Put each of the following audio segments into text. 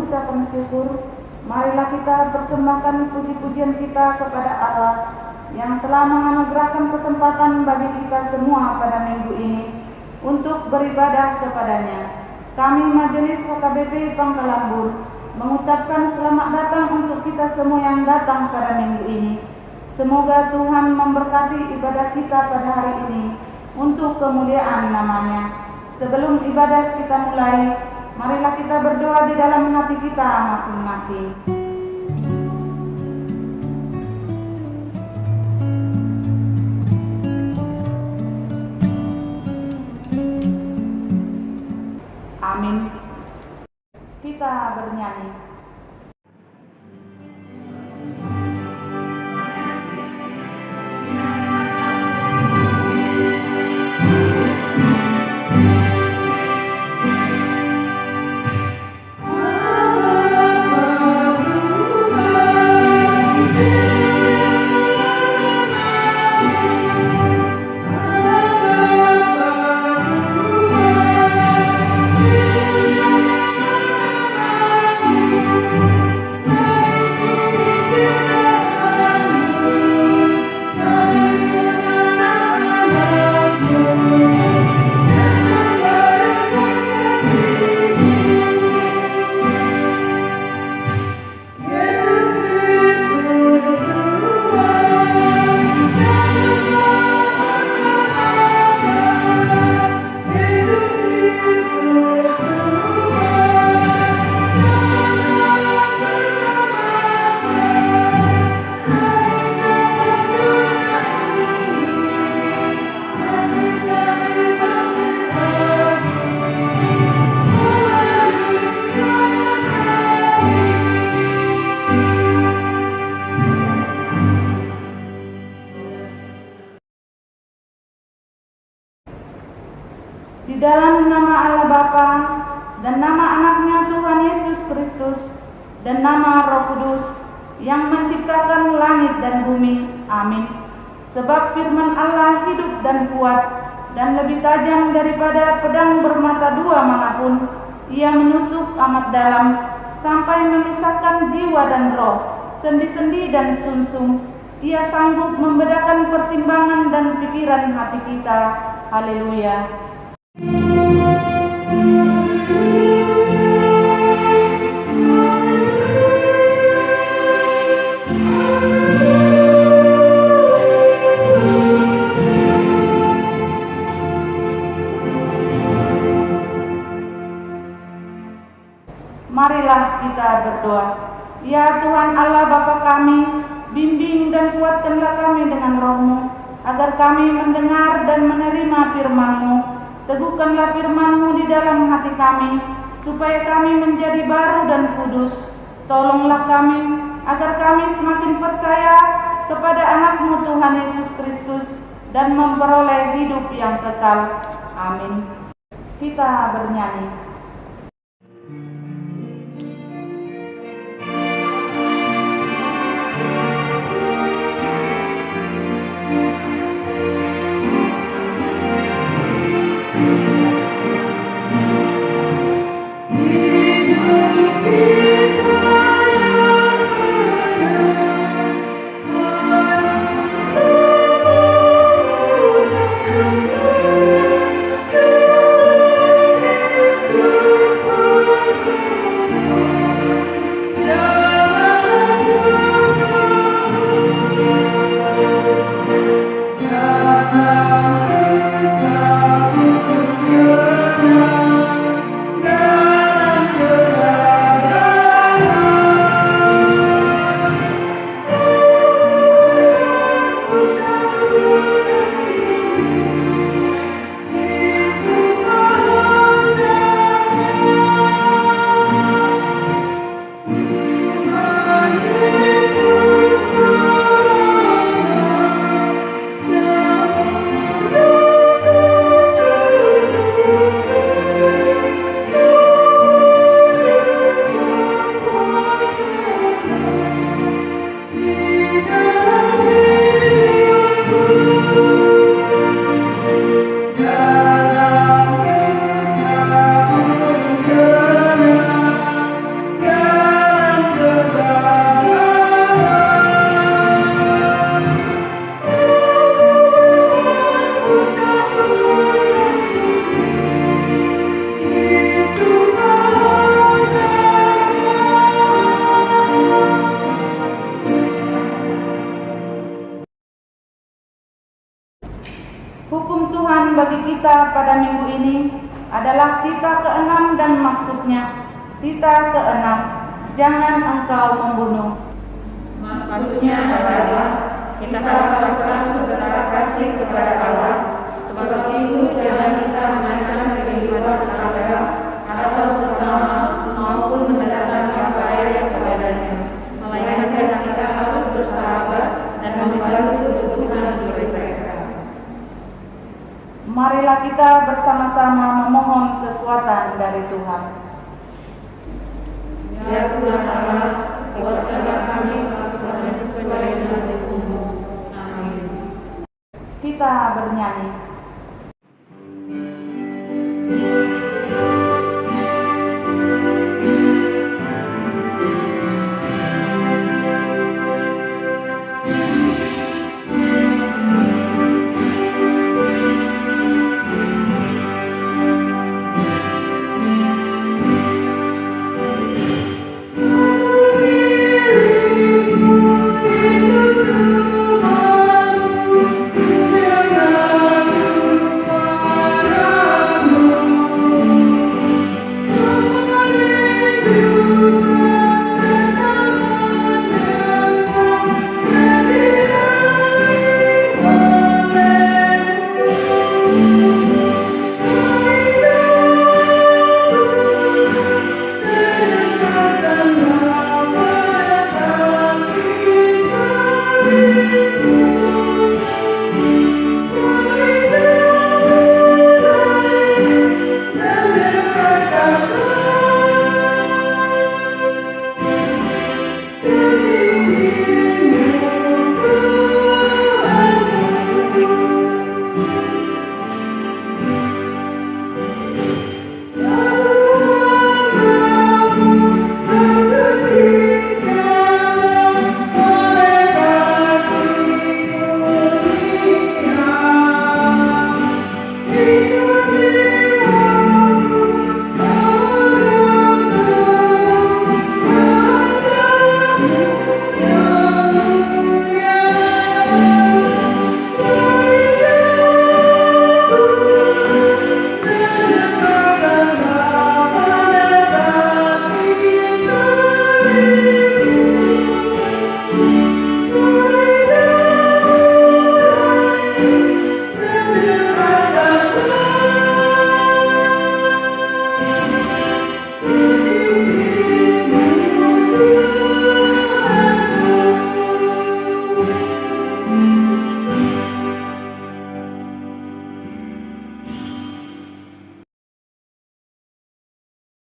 ucapan syukur, marilah kita persembahkan puji-pujian kita kepada Allah yang telah menganugerahkan kesempatan bagi kita semua pada minggu ini untuk beribadah kepadanya. Kami Majelis HKBP Pangkalambur mengucapkan selamat datang untuk kita semua yang datang pada minggu ini. Semoga Tuhan memberkati ibadah kita pada hari ini untuk kemuliaan namanya. Sebelum ibadah kita mulai, marilah kita berdoa di dalam hati kita masing-masing. Amin. Kita bernyanyi. Di dalam nama Allah Bapa dan nama anaknya Tuhan Yesus Kristus dan nama Roh Kudus yang menciptakan langit dan bumi. Amin. Sebab firman Allah hidup dan kuat dan lebih tajam daripada pedang bermata dua manapun. Ia menusuk amat dalam sampai memisahkan jiwa dan roh, sendi-sendi dan sumsum. Ia sanggup membedakan pertimbangan dan pikiran hati kita. Haleluya. Marilah kita berdoa. Ya Tuhan Allah Bapa kami, bimbing dan kuatkanlah kami dengan Roh-Mu, agar kami mendengar dan menerima firman-Mu. Teguhkanlah firman-Mu di dalam hati kami, supaya kami menjadi baru dan kudus. Tolonglah kami, agar kami semakin percaya kepada anak-Mu Tuhan Yesus Kristus, dan memperoleh hidup yang kekal. Amin. Kita bernyanyi. Christus kita pada minggu ini adalah tita ke-6 dan maksudnya tita ke-6, jangan engkau membunuh. Maksudnya adalah kita harus selalu berterima kasih kepada Allah. Sebab itu jangan kita mengancam kehidupan tetangga atau sesama maupun mendatangkan bahaya kepadanya. Melainkan kita harus bersahabat dan membantu kebutuhan hidup mereka. Marilah kita bersama-sama memohon kekuatan dari Tuhan. Ya Tuhan Allah, kuatkanlah kami melakukan sesuai dengan hukum-Mu. Amin. Kita bernyanyi.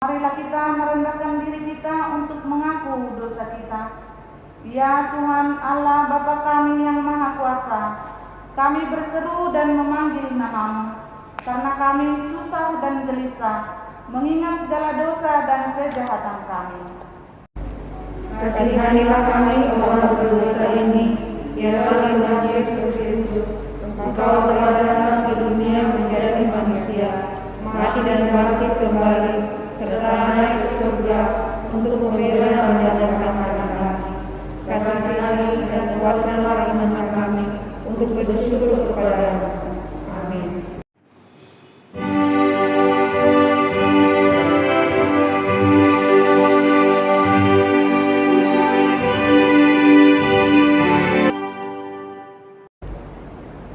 Marilah kita merendahkan diri kita untuk mengaku dosa kita. Ya Tuhan Allah Bapa kami yang Maha Kuasa, kami berseru dan memanggil nama-Mu, karena kami susah dan gelisah, mengingat segala dosa dan kejahatan kami. Kasihanilah kami orang berdosa ini, ya Tuhan Yesus Kristus. Engkau telah datang ke dunia menjadi manusia, mati dan bangkit kembali, serta naik ke surga untuk membela dan menjadikan kami. Kasihani dan kuatkanlah iman kami untuk bersyukur kepada-Mu. Amin.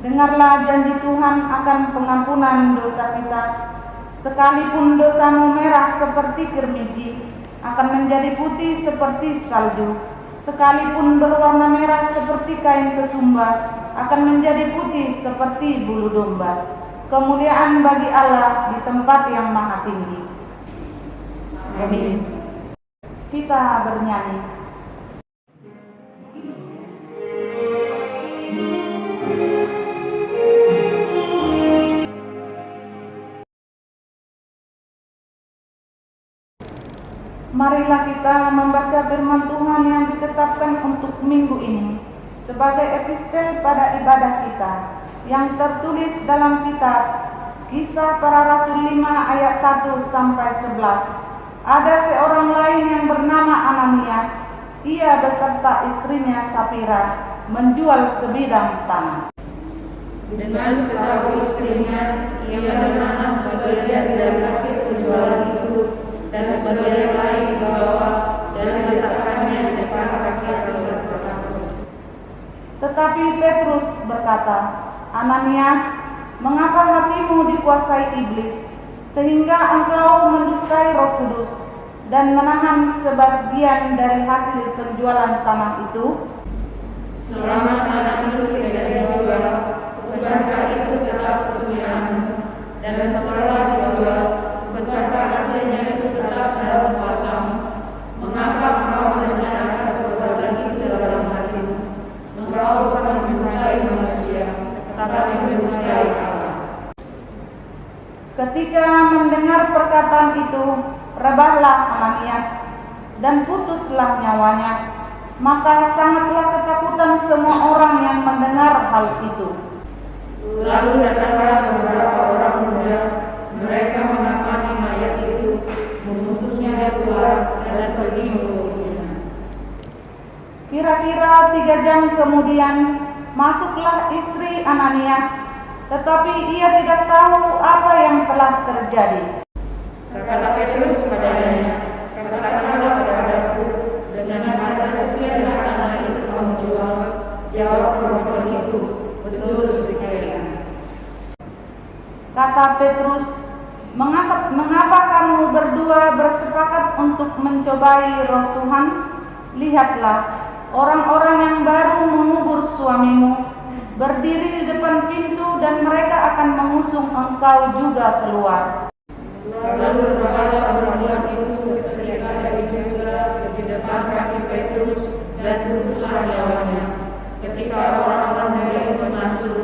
Dengarlah janji Tuhan akan pengampunan dosa kita. Sekalipun dosamu merah seperti kermiji, akan menjadi putih seperti salju. Sekalipun berwarna merah seperti kain kesumba, akan menjadi putih seperti bulu domba. Kemuliaan bagi Allah di tempat yang maha tinggi. Amin. Kita bernyanyi. Marilah kita membaca firman Tuhan yang ditetapkan untuk minggu ini sebagai epistel pada ibadah kita, yang tertulis dalam kitab Kisah Para Rasul 5 ayat 1 sampai 11. Ada seorang lain yang bernama Ananias. Ia beserta istrinya Sapira menjual sebidang tanah. Dengan setahu istrinya, ia menanam sebagian dari hasil penjualan itu dan sebagian lain dibawa dan diletakkannya di depan kaki saudara tersebut. Tetapi Petrus berkata, "Ananias, mengapa hatimu dikuasai iblis, sehingga engkau mendustai Roh Kudus dan menahan sebagian dari hasil penjualan tanah itu? Selama tanah itu tidak dijual, bukankah itu tetap kepunyaanmu? Dan setelah dijual, bukankah hasilnya itu tetap dalam kuasamu? Mengapa engkau merencanakan perbuatan itu dalam hatimu? Engkau bukan mendustai manusia, tetapi mendustai Allah." Ketika mendengar perkataan itu, rebahlah Ananias dan putuslah nyawanya. Maka sangatlah ketakutan semua orang yang mendengar hal itu. Lalu datanglah beberapa orang muda, mereka mengamati mayat itu, mengusutnya keluar dan pergi menguburnya. Kira-kira 3 jam kemudian masuklah istri Ananias, tetapi ia tidak tahu apa yang telah terjadi. Kata Petrus kepadanya, "Katakanlah kepadaku, dengan harga sekian tanah itu kamu jual?" Jawab perempuan itu, "Betul sekian." Kata Petrus, Mengapa kamu berdua bersepakat untuk mencobai Roh Tuhan? Lihatlah, orang-orang yang baru mengubur suamimu berdiri di depan pintu dan mereka akan mengusung engkau juga keluar." Lalu berkata perempuan itu seketika dari juga di depan kaki Petrus dan putuslah nyawanya. Ketika orang-orang dari itu masuk,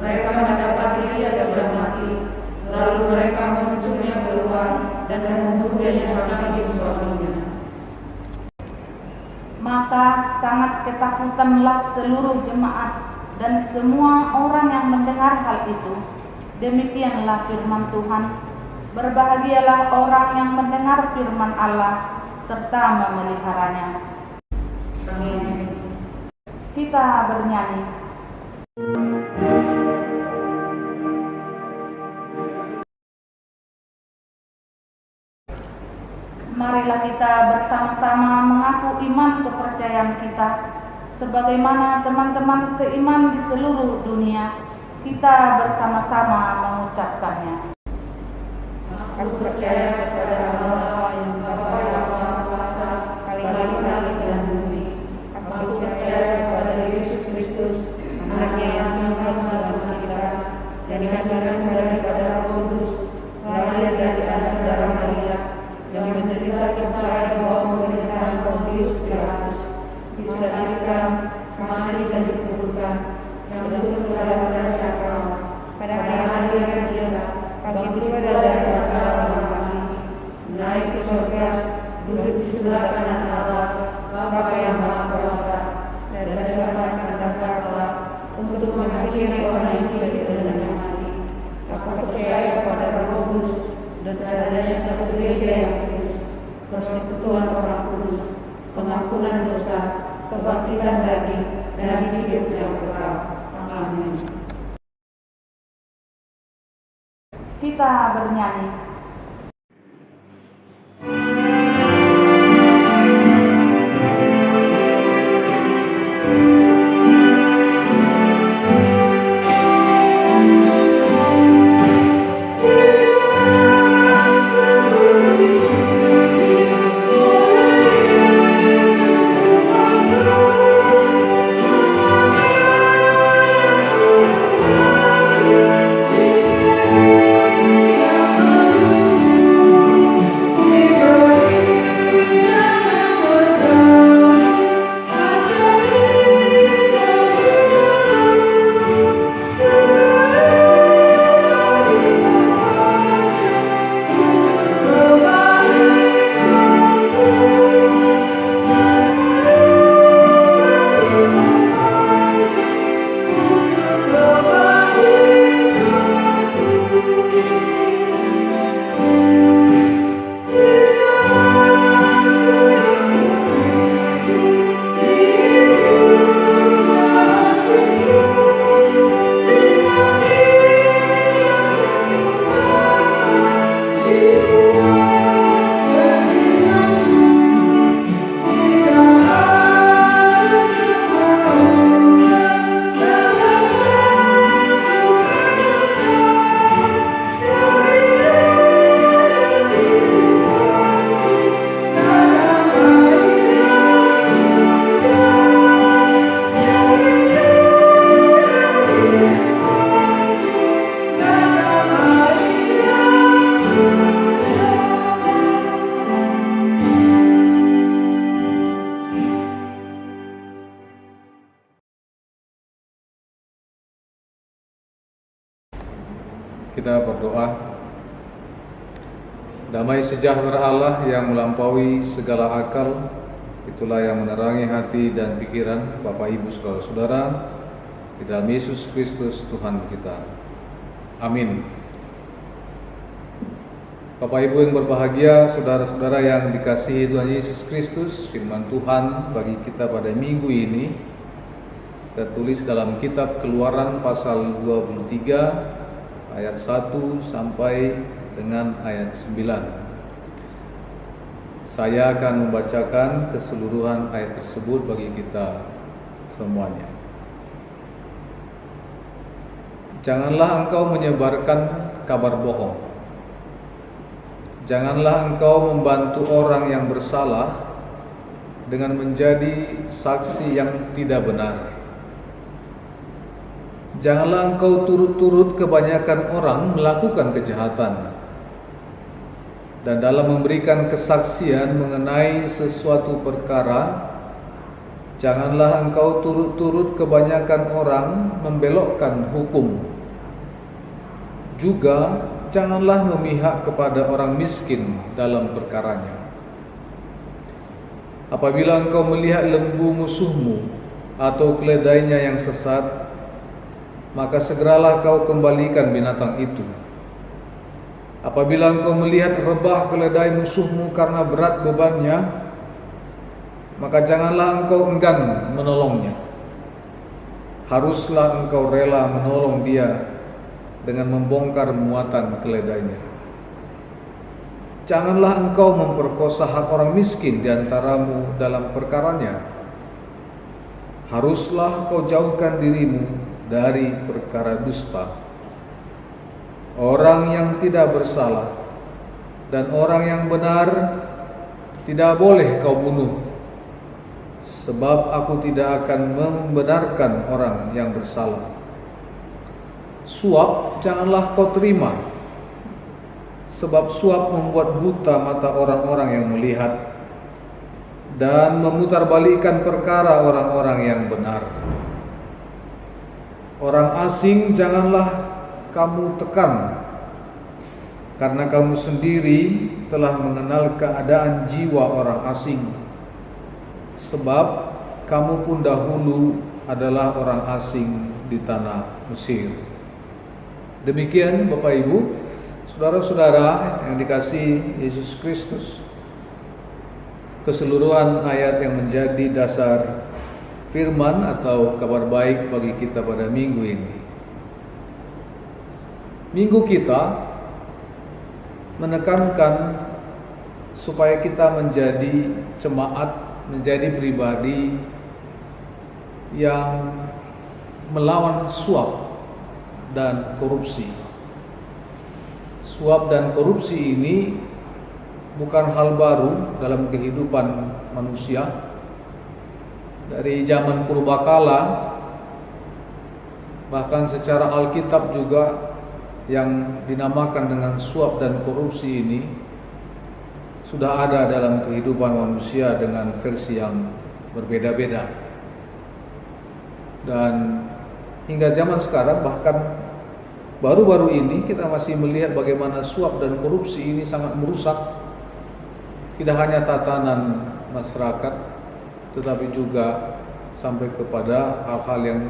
mereka mendapati dia sudah mati. Lalu mereka mengusungnya keluar dan menguburnya sampai di suaminya. Maka sangat ketakutanlah seluruh jemaat dan semua orang yang mendengar hal itu. Demikianlah firman Tuhan. Berbahagialah orang yang mendengar firman Allah serta memeliharanya. Amin. Kita bernyanyi. Marilah kita bersama-sama mengaku iman kepercayaan kita, sebagaimana teman-teman seiman di seluruh dunia. Kita bersama-sama mengucapkannya. Aku percaya kepada Allah yang Bapa yang Maha Kuasa, Khalik langit dan bumi. Aku percaya kepada Yesus Kristus, Anaknya yang tinggal dalam kita, dan dikandalkan daripada Roh Kudus, lahir dari anak darah Maria, yang menderita sengsara di bawah pemerintahan Pontius Pilatus, disalibkan, mati dan dikuburkan, yang turun ke dalam kerajaan Allah. Pada hari yang dia bangkit juga dari antara orang mati, naik ke surga, duduk di sebelah kanan Allah, Bapa yang Maha Kuasa, dan bersama kehendak Allah untuk menghakimi orang yang hidup dan yang mati. Aku percaya kepada Roh Kudus dan adanya satu gereja yang kudus, persekutuan orang kudus, pengampunan dosa, kebangkitan daging, dan hidup yang kekal. Amin. Kita bernyanyi. Kita berdoa. Damai sejahtera Allah yang melampaui segala akal, itulah yang menerangi hati dan pikiran Bapak Ibu saudara-saudara di dalam Yesus Kristus Tuhan kita. Amin. Bapak Ibu yang berbahagia, saudara-saudara yang dikasihi Tuhan Yesus Kristus, firman Tuhan bagi kita pada minggu ini tertulis dalam kitab Keluaran pasal 23 ayat 1 sampai dengan ayat 9. Saya akan membacakan keseluruhan ayat tersebut bagi kita semuanya. Janganlah engkau menyebarkan kabar bohong. Janganlah engkau membantu orang yang bersalah dengan menjadi saksi yang tidak benar. Janganlah engkau turut-turut kebanyakan orang melakukan kejahatan, dan dalam memberikan kesaksian mengenai sesuatu perkara, janganlah engkau turut-turut kebanyakan orang membelokkan hukum. Juga janganlah memihak kepada orang miskin dalam perkaranya. Apabila engkau melihat lembu musuhmu atau keledainya yang sesat, maka segeralah kau kembalikan binatang itu. Apabila engkau melihat rebah keledai musuhmu karena berat bebannya, maka janganlah engkau enggan menolongnya. Haruslah engkau rela menolong dia dengan membongkar muatan keledainya. Janganlah engkau memperkosa hak orang miskin di antaramu dalam perkaranya. Haruslah kau jauhkan dirimu dari perkara dusta. Orang yang tidak bersalah dan orang yang benar tidak boleh kau bunuh, sebab aku tidak akan membenarkan orang yang bersalah. Suap janganlah kau terima, sebab suap membuat buta mata orang-orang yang melihat dan memutarbalikkan perkara orang-orang yang benar. Orang asing janganlah kamu tekan, karena kamu sendiri telah mengenal keadaan jiwa orang asing, sebab kamu pun dahulu adalah orang asing di tanah Mesir. Demikian Bapak Ibu, saudara-saudara yang dikasihi Yesus Kristus, keseluruhan ayat yang menjadi dasar firman atau kabar baik bagi kita pada minggu ini. Minggu kita menekankan supaya kita menjadi jemaat, menjadi pribadi yang melawan suap dan korupsi. Suap dan korupsi ini bukan hal baru dalam kehidupan manusia. Dari zaman purbakala, bahkan secara Alkitab juga yang dinamakan dengan suap dan korupsi ini sudah ada dalam kehidupan manusia dengan versi yang berbeda-beda. Dan hingga zaman sekarang, bahkan baru-baru ini kita masih melihat bagaimana suap dan korupsi ini sangat merusak tidak hanya tatanan masyarakat, tetapi juga sampai kepada hal-hal yang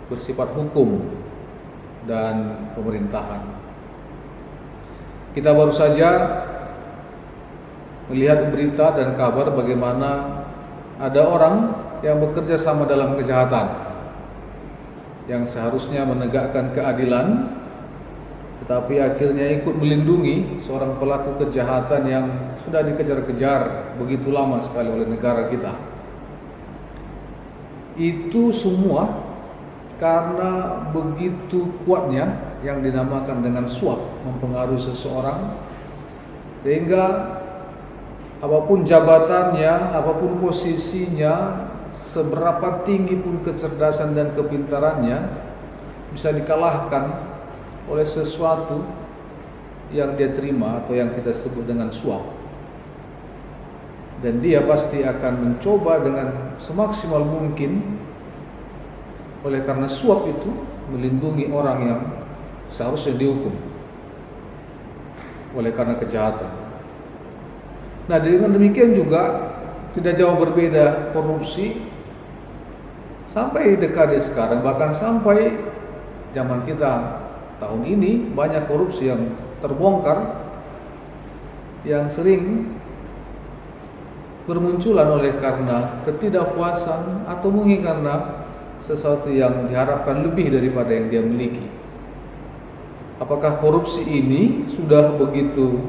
bersifat hukum dan pemerintahan. Kita baru saja melihat berita dan kabar bagaimana ada orang yang bekerja sama dalam kejahatan, yang seharusnya menegakkan keadilan, tetapi akhirnya ikut melindungi seorang pelaku kejahatan yang sudah dikejar-kejar begitu lama sekali oleh negara kita. Itu semua karena begitu kuatnya yang dinamakan dengan suap mempengaruhi seseorang, sehingga apapun jabatannya, apapun posisinya, seberapa tinggi pun kecerdasan dan kepintarannya, bisa dikalahkan oleh sesuatu yang dia terima atau yang kita sebut dengan suap. Dan dia pasti akan mencoba dengan semaksimal mungkin, oleh karena suap itu melindungi orang yang seharusnya dihukum oleh karena kejahatan. Nah, dengan demikian juga tidak jauh berbeda korupsi sampai dekade sekarang, bahkan sampai zaman kita tahun ini banyak korupsi yang terbongkar yang sering bermunculan oleh karena ketidakpuasan atau mungkin karena sesuatu yang diharapkan lebih daripada yang dia miliki. Apakah korupsi ini sudah begitu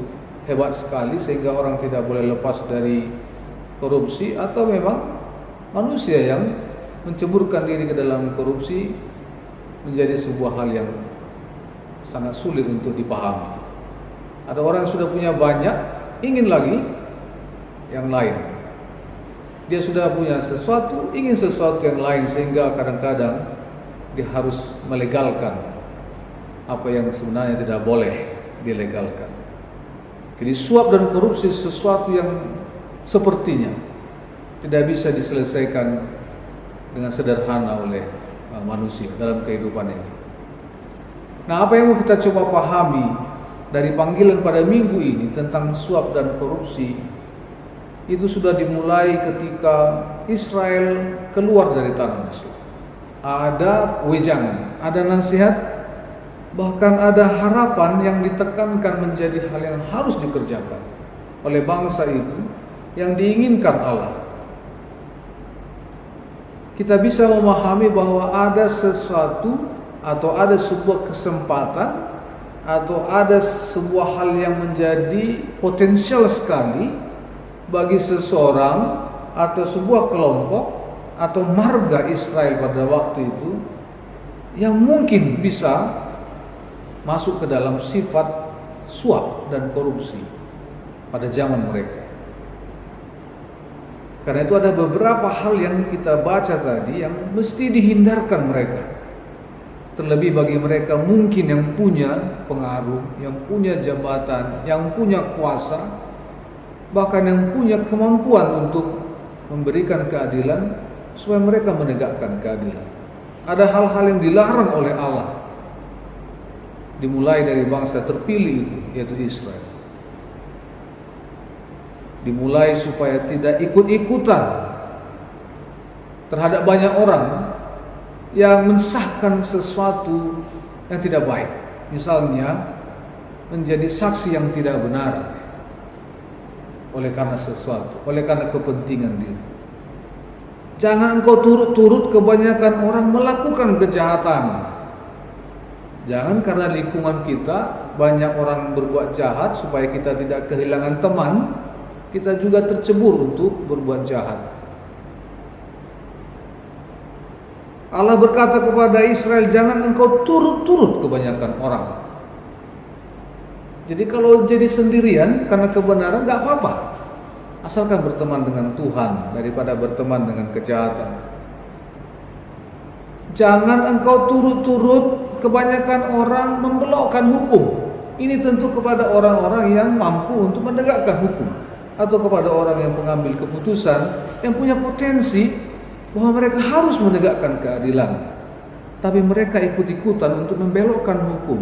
hebat sekali sehingga orang tidak boleh lepas dari korupsi, atau memang manusia yang menceburkan diri ke dalam korupsi menjadi sebuah hal yang sangat sulit untuk dipahami. Ada orang yang sudah punya banyak, ingin lagi yang lain. Dia sudah punya sesuatu, ingin sesuatu yang lain, sehingga kadang-kadang dia harus melegalkan apa yang sebenarnya tidak boleh dilegalkan. Jadi suap dan korupsi sesuatu yang sepertinya tidak bisa diselesaikan dengan sederhana oleh manusia dalam kehidupan ini. Nah, apa yang mau kita coba pahami dari panggilan pada minggu ini tentang suap dan korupsi, itu sudah dimulai ketika Israel keluar dari tanah Mesir. Ada wejangan, ada nasihat, bahkan ada harapan yang ditekankan menjadi hal yang harus dikerjakan oleh bangsa itu, yang diinginkan Allah. Kita bisa memahami bahwa ada sesuatu atau ada sebuah kesempatan atau ada sebuah hal yang menjadi potensial sekali bagi seseorang atau sebuah kelompok atau marga Israel pada waktu itu yang mungkin bisa masuk ke dalam sifat suap dan korupsi pada zaman mereka. Karena itu ada beberapa hal yang kita baca tadi yang mesti dihindarkan mereka. Terlebih bagi mereka mungkin yang punya pengaruh, yang punya jabatan, yang punya kuasa, bahkan yang punya kemampuan untuk memberikan keadilan, supaya mereka menegakkan keadilan. Ada hal-hal yang dilarang oleh Allah, dimulai dari bangsa terpilih itu, yaitu Israel. Dimulai supaya tidak ikut-ikutan terhadap banyak orang yang mensahkan sesuatu yang tidak baik. Misalnya menjadi saksi yang tidak benar oleh karena sesuatu, oleh karena kepentingan diri. Jangan engkau turut-turut kebanyakan orang melakukan kejahatan. Jangan karena lingkungan kita banyak orang berbuat jahat supaya kita tidak kehilangan teman, kita juga tercebur untuk berbuat jahat. Allah berkata kepada Israel, jangan engkau turut-turut kebanyakan orang. Jadi kalau jadi sendirian karena kebenaran gak apa-apa, asalkan berteman dengan Tuhan daripada berteman dengan kejahatan. Jangan engkau turut-turut kebanyakan orang membelokkan hukum. Ini tentu kepada orang-orang yang mampu untuk menegakkan hukum, atau kepada orang yang pengambil keputusan yang punya potensi bahwa mereka harus menegakkan keadilan, tapi mereka ikut-ikutan untuk membelokkan hukum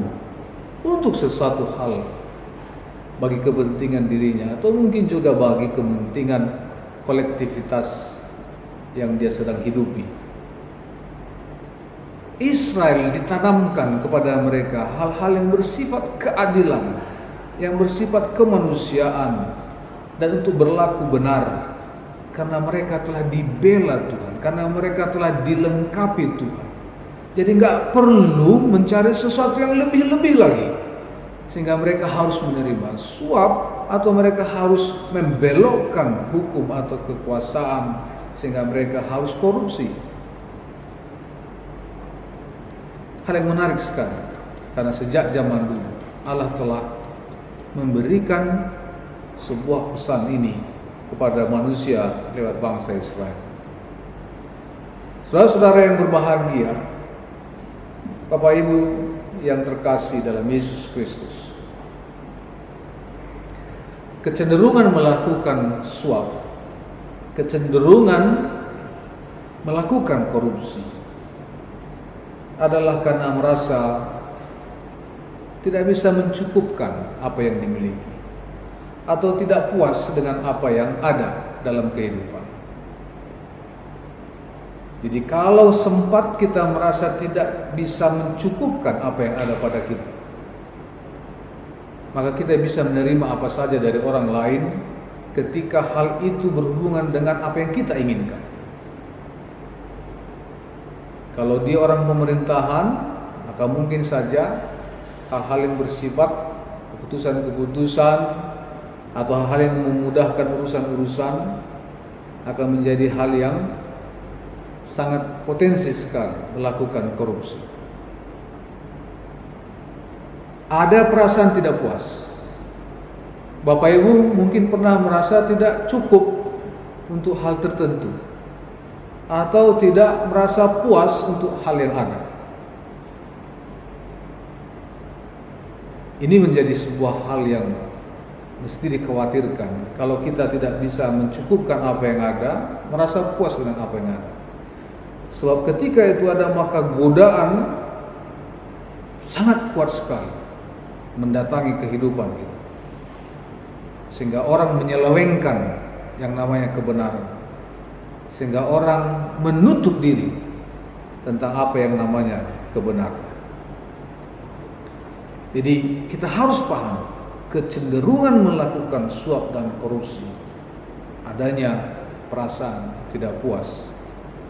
untuk sesuatu hal bagi kepentingan dirinya, atau mungkin juga bagi kepentingan kolektivitas yang dia sedang hidupi. Israel ditanamkan kepada mereka hal-hal yang bersifat keadilan, yang bersifat kemanusiaan, dan untuk berlaku benar, karena mereka telah dibela Tuhan, karena mereka telah dilengkapi Tuhan. Jadi nggak perlu mencari sesuatu yang lebih-lebih lagi, sehingga mereka harus menerima suap, atau mereka harus membelokkan hukum atau kekuasaan, sehingga mereka harus korupsi. Hal yang menarik sekali, karena sejak zaman dulu Allah telah memberikan sebuah pesan ini kepada manusia lewat bangsa Israel. Saudara-saudara yang berbahagia, Bapak Ibu yang terkasih dalam Yesus Kristus, kecenderungan melakukan suap, kecenderungan melakukan korupsi adalah karena merasa tidak bisa mencukupkan apa yang dimiliki, atau tidak puas dengan apa yang ada dalam kehidupan. Jadi kalau sempat kita merasa tidak bisa mencukupkan apa yang ada pada kita, maka kita bisa menerima apa saja dari orang lain ketika hal itu berhubungan dengan apa yang kita inginkan. Kalau dia orang pemerintahan, maka mungkin saja hal-hal yang bersifat keputusan-keputusan atau hal yang memudahkan urusan-urusan akan menjadi hal yang sangat potensi sekali melakukan korupsi. Ada perasaan tidak puas. Bapak Ibu mungkin pernah merasa tidak cukup untuk hal tertentu, atau tidak merasa puas untuk hal yang ada. Ini menjadi sebuah hal yang mesti dikhawatirkan. Kalau kita tidak bisa mencukupkan apa yang ada, merasa puas dengan apa yang ada. Sebab ketika itu ada, maka godaan sangat kuat sekali mendatangi kehidupan kita, sehingga orang menyelewengkan yang namanya kebenaran, sehingga orang menutup diri tentang apa yang namanya kebenaran. Jadi kita harus paham kecenderungan melakukan suap dan korupsi, adanya perasaan tidak puas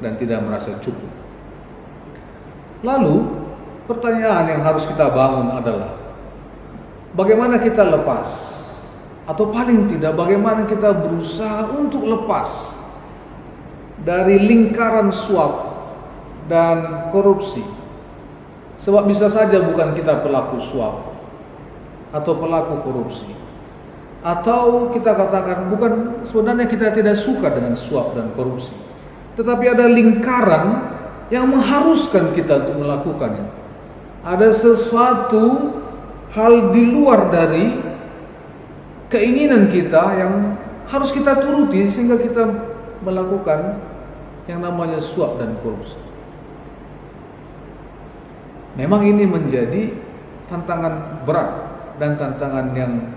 dan tidak merasa cukup. Lalu pertanyaan yang harus kita bangun adalah, bagaimana kita lepas, atau paling tidak bagaimana kita berusaha untuk lepas dari lingkaran suap dan korupsi. Sebab bisa saja bukan kita pelaku suap atau pelaku korupsi, atau kita katakan bukan, sebenarnya kita tidak suka dengan suap dan korupsi, tetapi ada lingkaran yang mengharuskan kita untuk melakukan itu. Ada sesuatu hal di luar dari keinginan kita yang harus kita turuti sehingga kita melakukan yang namanya suap dan korupsi. Memang ini menjadi tantangan berat dan tantangan yang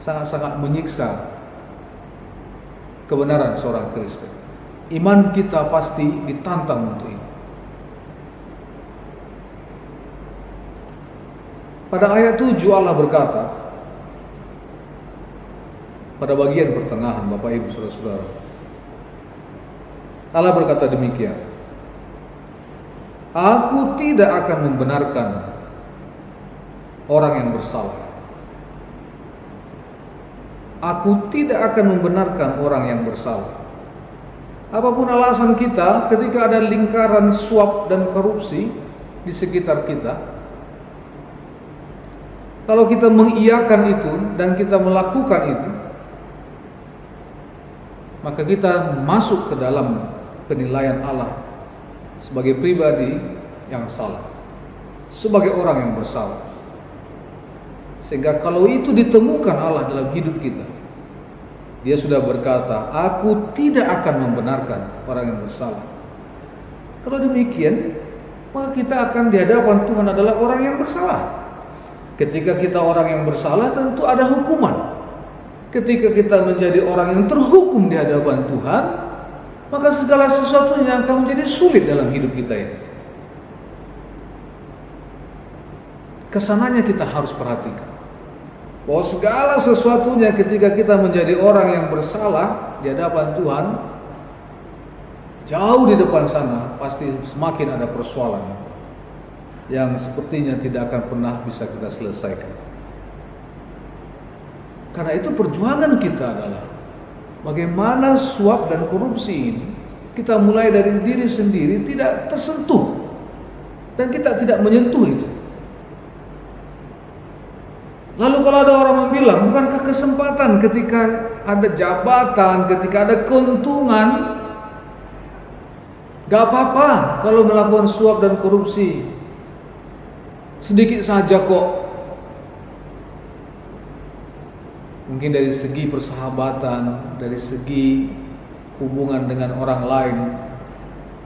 sangat-sangat menyiksa kebenaran seorang Kristen. Iman kita pasti ditantang untuk itu. Pada ayat 7 Allah berkata, pada bagian pertengahan, Bapak Ibu Saudara-saudara, Allah berkata demikian, aku tidak akan membenarkan orang yang bersalah. Aku tidak akan membenarkan orang yang bersalah. Apapun alasan kita ketika ada lingkaran suap dan korupsi di sekitar kita, kalau kita mengiyakan itu dan kita melakukan itu, maka kita masuk ke dalam penilaian Allah sebagai pribadi yang salah, sebagai orang yang bersalah. Sehingga kalau itu ditemukan Allah dalam hidup kita, Dia sudah berkata, aku tidak akan membenarkan orang yang bersalah. Kalau demikian, maka kita akan di hadapan Tuhan adalah orang yang bersalah. Ketika kita orang yang bersalah, tentu ada hukuman. Ketika kita menjadi orang yang terhukum di hadapan Tuhan, maka segala sesuatunya akan menjadi sulit dalam hidup kita ini. Kesananya kita harus perhatikan bahwa segala sesuatunya ketika kita menjadi orang yang bersalah di hadapan Tuhan, jauh di depan sana pasti semakin ada persoalan yang sepertinya tidak akan pernah bisa kita selesaikan. Karena itu perjuangan kita adalah bagaimana suap dan korupsi ini kita mulai dari diri sendiri tidak tersentuh dan kita tidak menyentuh itu. Lalu kalau ada orang bilang, bukankah kesempatan ketika ada jabatan, ketika ada keuntungan, gak apa-apa kalau melakukan suap dan korupsi, sedikit saja kok. Mungkin dari segi persahabatan, dari segi hubungan dengan orang lain,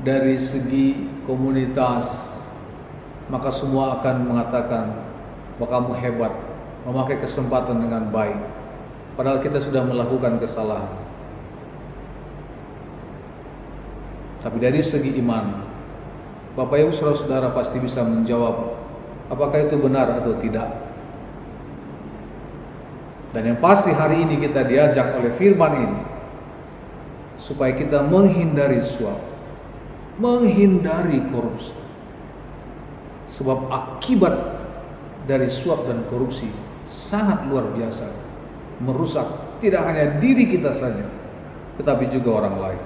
dari segi komunitas, maka semua akan mengatakan bahwa kamu hebat, memakai kesempatan dengan baik, padahal kita sudah melakukan kesalahan. Tapi dari segi iman, Bapak Ibu saudara-saudara pasti bisa menjawab apakah itu benar atau tidak. Dan yang pasti hari ini kita diajak oleh firman ini supaya kita menghindari suap, menghindari korupsi. Sebab akibat dari suap dan korupsi sangat luar biasa, merusak tidak hanya diri kita saja, tetapi juga orang lain.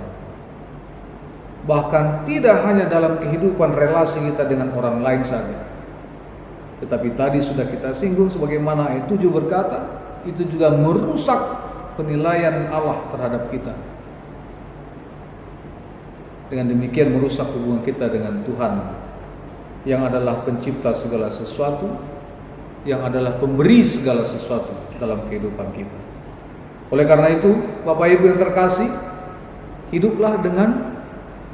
Bahkan tidak hanya dalam kehidupan relasi kita dengan orang lain saja, tetapi tadi sudah kita singgung sebagaimana ayat 7 berkata, itu juga merusak penilaian Allah terhadap kita. Dengan demikian merusak hubungan kita dengan Tuhan yang adalah pencipta segala sesuatu, yang adalah pemberi segala sesuatu dalam kehidupan kita. Oleh karena itu, Bapak Ibu yang terkasih, hiduplah dengan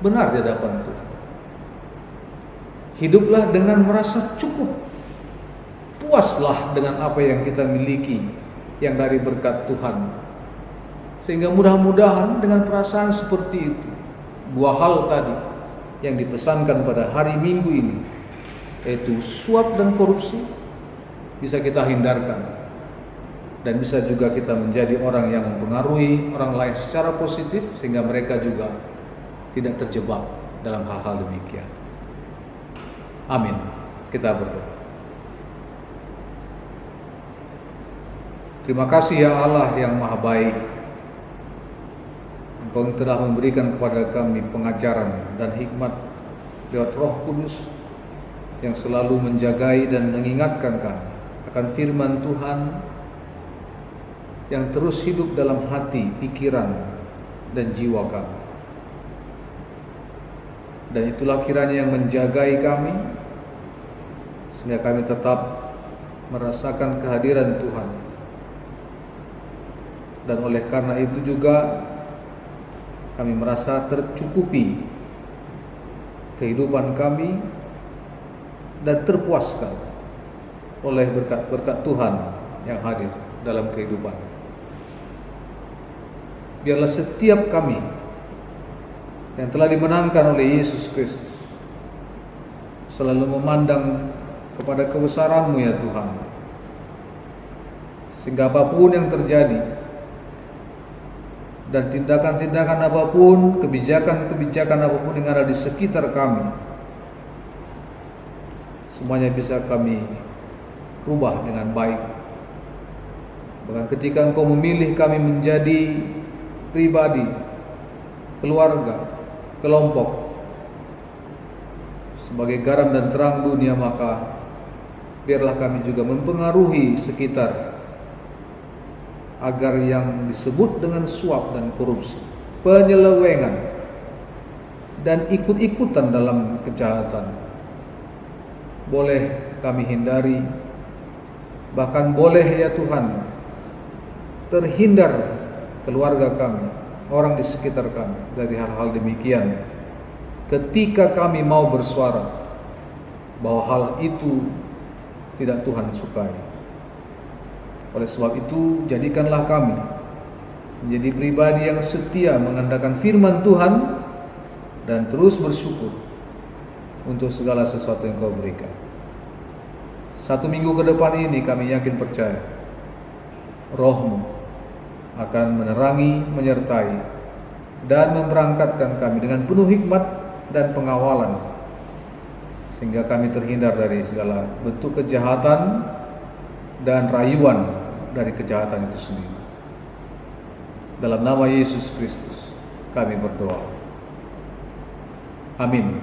benar di hadapan Tuhan. Hiduplah dengan merasa cukup. Puaslah dengan apa yang kita miliki, yang dari berkat Tuhan. Sehingga mudah-mudahan dengan perasaan seperti itu, dua hal tadi yang dipesankan pada hari Minggu ini, yaitu suap dan korupsi, bisa kita hindarkan. Dan bisa juga kita menjadi orang yang mempengaruhi orang lain secara positif, sehingga mereka juga tidak terjebak dalam hal-hal demikian. Amin. Kita berdoa. Terima kasih ya Allah yang maha baik. Engkau telah memberikan kepada kami pengajaran dan hikmat lewat Roh Kudus yang selalu menjagai dan mengingatkan kami akan firman Tuhan yang terus hidup dalam hati, pikiran, dan jiwa kami. Dan itulah kiranya yang menjagai kami sehingga kami tetap merasakan kehadiran Tuhan. Dan oleh karena itu juga kami merasa tercukupi kehidupan kami dan terpuaskan oleh berkat-berkat Tuhan yang hadir dalam kehidupan. Biarlah setiap kami yang telah dimenangkan oleh Yesus Kristus selalu memandang kepada kebesaran-Mu ya Tuhan, sehingga apapun yang terjadi dan tindakan-tindakan apapun, kebijakan-kebijakan apapun yang ada di sekitar kami, semuanya bisa kami rubah dengan baik. Bahkan ketika Engkau memilih kami menjadi pribadi, keluarga, kelompok sebagai garam dan terang dunia, maka biarlah kami juga mempengaruhi sekitar agar yang disebut dengan suap dan korupsi, penyelewengan dan ikut-ikutan dalam kejahatan boleh kami hindari, bahkan boleh ya Tuhan terhindar keluarga kami, orang di sekitar kami dari hal-hal demikian ketika kami mau bersuara bahwa hal itu tidak Tuhan sukai. Oleh sebab itu, jadikanlah kami menjadi pribadi yang setia mengandalkan firman Tuhan dan terus bersyukur untuk segala sesuatu yang Kau berikan. 1 minggu ke depan ini kami yakin percaya Roh-Mu akan menerangi, menyertai dan memberangkatkan kami dengan penuh hikmat dan pengawalan, sehingga kami terhindar dari segala bentuk kejahatan dan rayuan dari kejahatan itu sendiri. Dalam nama Yesus Kristus kami berdoa. Amin.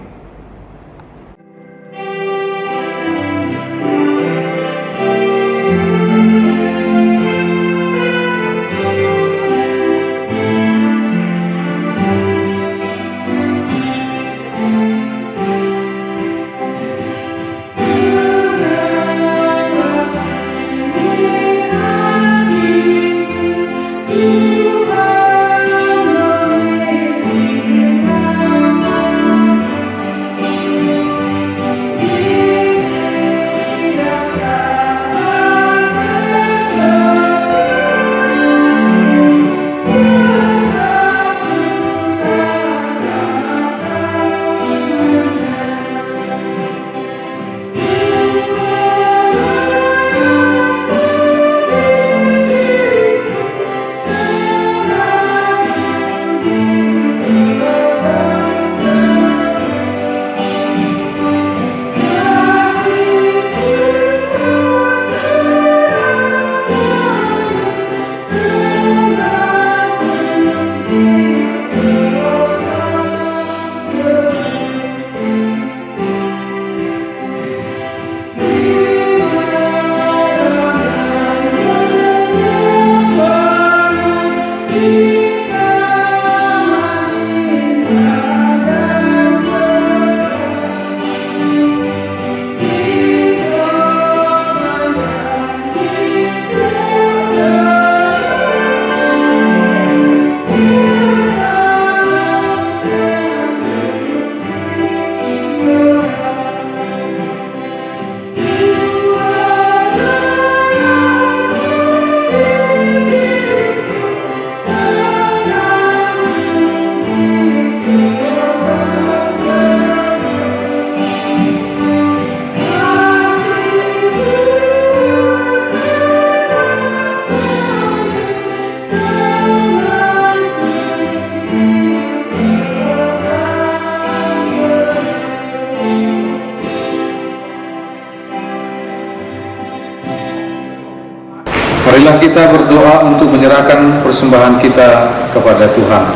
Marilah kita berdoa untuk menyerahkan persembahan kita kepada Tuhan.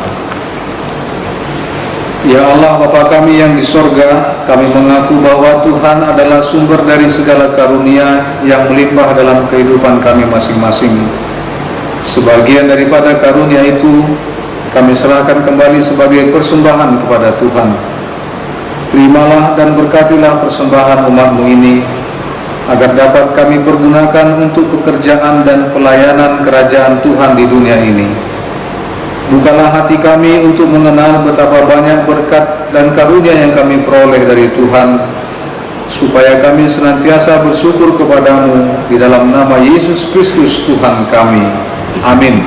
Ya Allah, Bapa kami yang di sorga, kami mengaku bahwa Tuhan adalah sumber dari segala karunia yang melimpah dalam kehidupan kami masing-masing. Sebagian daripada karunia itu kami serahkan kembali sebagai persembahan kepada Tuhan. Terimalah dan berkatilah persembahan umat-Mu ini, agar dapat kami pergunakan untuk pekerjaan dan pelayanan kerajaan Tuhan di dunia ini. Bukalah hati kami untuk mengenal betapa banyak berkat dan karunia yang kami peroleh dari Tuhan, supaya kami senantiasa bersyukur kepadamu di dalam nama Yesus Kristus Tuhan kami. Amin.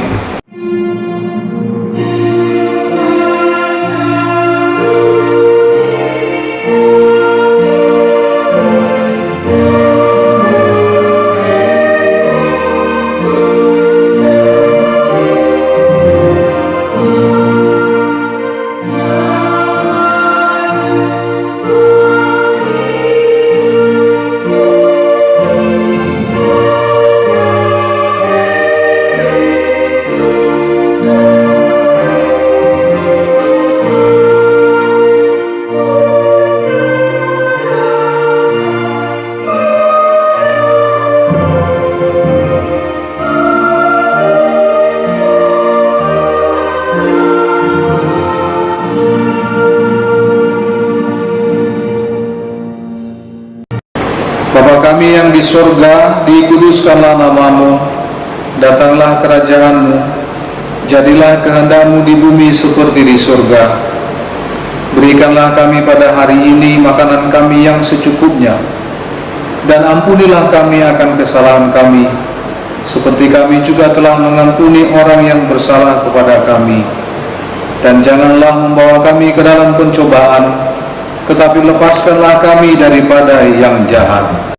Bapa kami yang di sorga, dikuduskanlah nama-Mu, datanglah kerajaan-Mu, jadilah kehendak-Mu di bumi seperti di sorga. Berikanlah kami pada hari ini makanan kami yang secukupnya, dan ampunilah kami akan kesalahan kami, seperti kami juga telah mengampuni orang yang bersalah kepada kami. Dan janganlah membawa kami ke dalam pencobaan, tetapi lepaskanlah kami daripada yang jahat.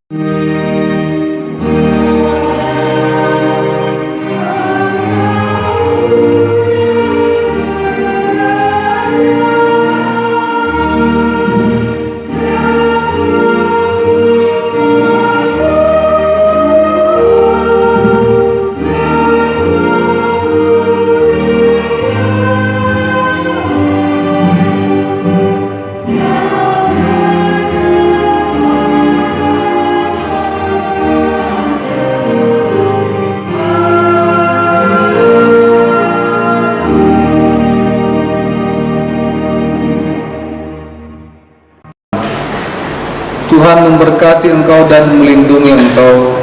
Tuhan memberkati engkau dan melindungi engkau.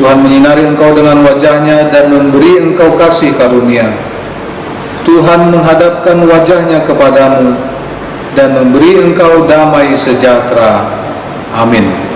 Tuhan menyinari engkau dengan wajah-Nya dan memberi engkau kasih karunia. Tuhan menghadapkan wajah-Nya kepadamu dan memberi engkau damai sejahtera. Amin.